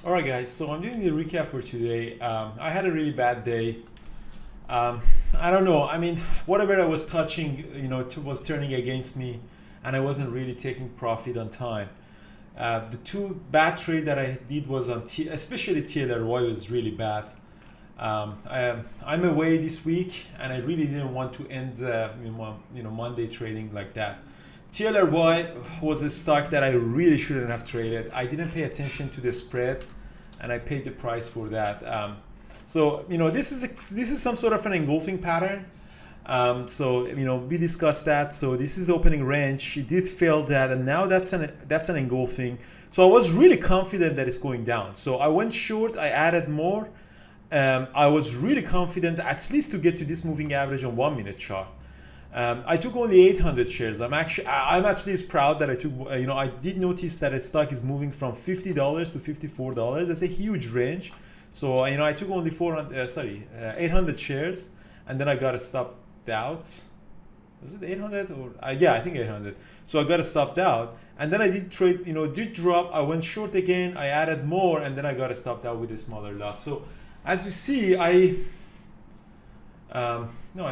All right, guys. So I'm doing the recap for today. I had a really bad day. Um, I don't know. I mean, whatever I was touching, was turning against me, and I wasn't really taking profit on time. The two bad trade that I did was on especially TLRY was really bad. I'm away this week, and I really didn't want to end Monday trading like that. TLRY was a stock that I really shouldn't have traded. I didn't pay attention to the spread, and I paid the price for that. This is some sort of an engulfing pattern. We discussed that. So this is opening range. It did fail that, and now that's an engulfing. So I was really confident that it's going down. So I went short. I added more. I was really confident at least to get to this moving average on 1 minute chart. I took only 800 shares. I'm actually proud that I took. I did notice that a stock is moving from $50 to $54. That's a huge range. So I took only 800 shares, and then I got stopped out. Was it 800 or yeah, I think 800. So I got stopped out, and then I did trade. Did drop. I went short again. I added more, and then I got stopped out with a smaller loss. So as you see, I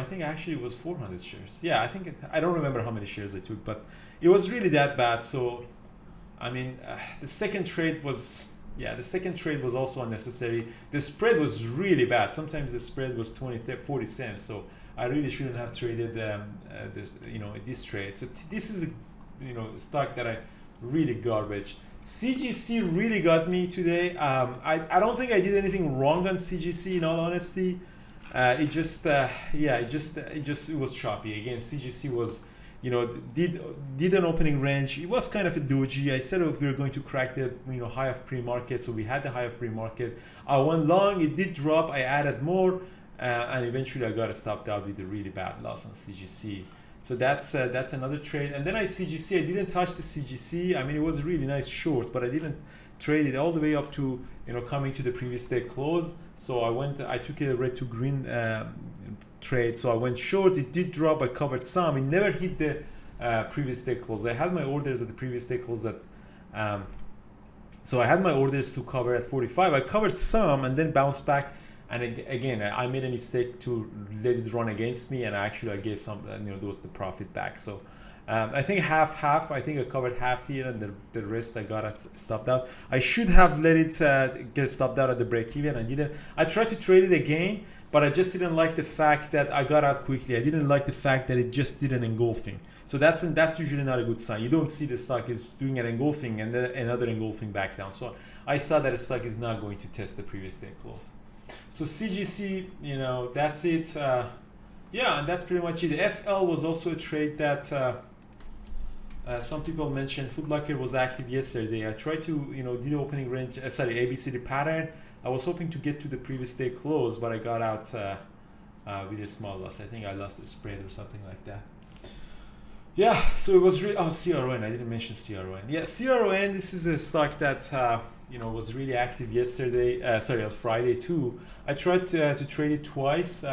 think actually it was 400 shares. Yeah, I don't remember how many shares I took, but it was really that bad. So, the second trade was also unnecessary. The spread was really bad. Sometimes the spread was 40 cents. So I really shouldn't have traded this trade. So this is a stock that I really garbage. CGC really got me today. I don't think I did anything wrong on CGC, in all honesty. It was choppy. Again, CGC was, did an opening range. It was kind of a doji. I said we were going to crack the high of pre-market, so we had the high of pre-market. I went long. It did drop. I added more, and eventually I got stopped out with a really bad loss on CGC. So that's another trade. And then CGC, I didn't touch the CGC. It was a really nice short, but I didn't trade it all the way up to coming to the previous day close. So I took a red to green trade. So I went short. It did drop. I covered some. It never hit the previous day close. I had my orders at the previous day close so I had my orders to cover at 45. I covered some and then bounced back. And again, I made a mistake to let it run against me, and I gave some, the profit back. So I think half. I think I covered half here, and the rest I got stopped out. I should have let it get stopped out at the break even. I didn't. I tried to trade it again, but I just didn't like the fact that I got out quickly. I didn't like the fact that it just did an engulfing. So that's usually not a good sign. You don't see the stock is doing an engulfing and then another engulfing back down. So I saw that the stock is not going to test the previous day close. So CGC, that's it. And that's pretty much it. FL was also a trade that some people mentioned. Foot Locker was active yesterday. I tried to, did the opening range, ABCD pattern. I was hoping to get to the previous day close, but I got out with a small loss. I think I lost the spread or something like that. Yeah, so it was really, CRON. I didn't mention CRON. Yeah, CRON, this is a stock that, was really active yesterday, on Friday too. I tried to trade it twice.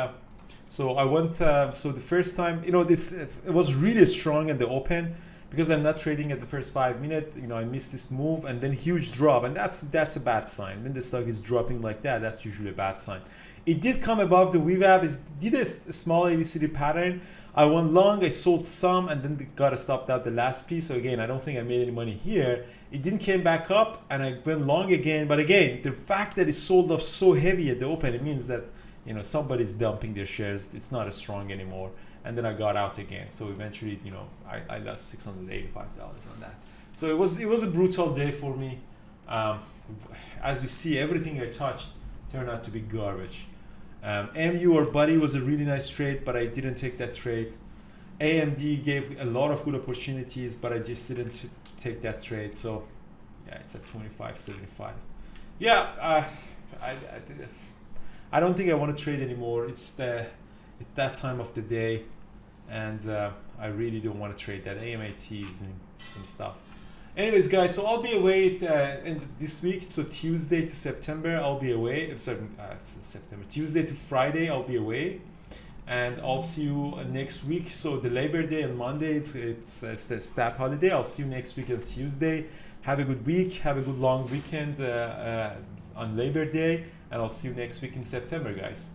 So I went, so the first time, it was really strong at the open because I'm not trading at the first 5 minutes. I missed this move and then huge drop, and that's a bad sign. When the stock is dropping like that, that's usually a bad sign. It did come above the VWAP. It did a small ABCD pattern. I went long, I sold some, and then got stopped out the last piece. So again, I don't think I made any money here. It didn't came back up, and I went long again. But again, the fact that it sold off so heavy at the open, it means that somebody's dumping their shares. It's not as strong anymore. And then I got out again. So eventually, I lost $685 on that. So it was a brutal day for me. As you see, everything I touched turned out to be garbage. MU or Buddy was a really nice trade, but I didn't take that trade. AMD gave a lot of good opportunities, but I just didn't take that trade. So yeah, it's at 25.75. Yeah, I don't think I want to trade anymore. It's that time of the day, and I really don't want to trade that. AMAT is doing some stuff. Anyways, guys, so I'll be away this week. So Tuesday to September, I'll be away. Tuesday to Friday, I'll be away, and I'll see you next week. So the Labor Day on Monday, it's the stat holiday. I'll see you next week on Tuesday. Have a good week. Have a good long weekend on Labor Day, and I'll see you next week in September, guys.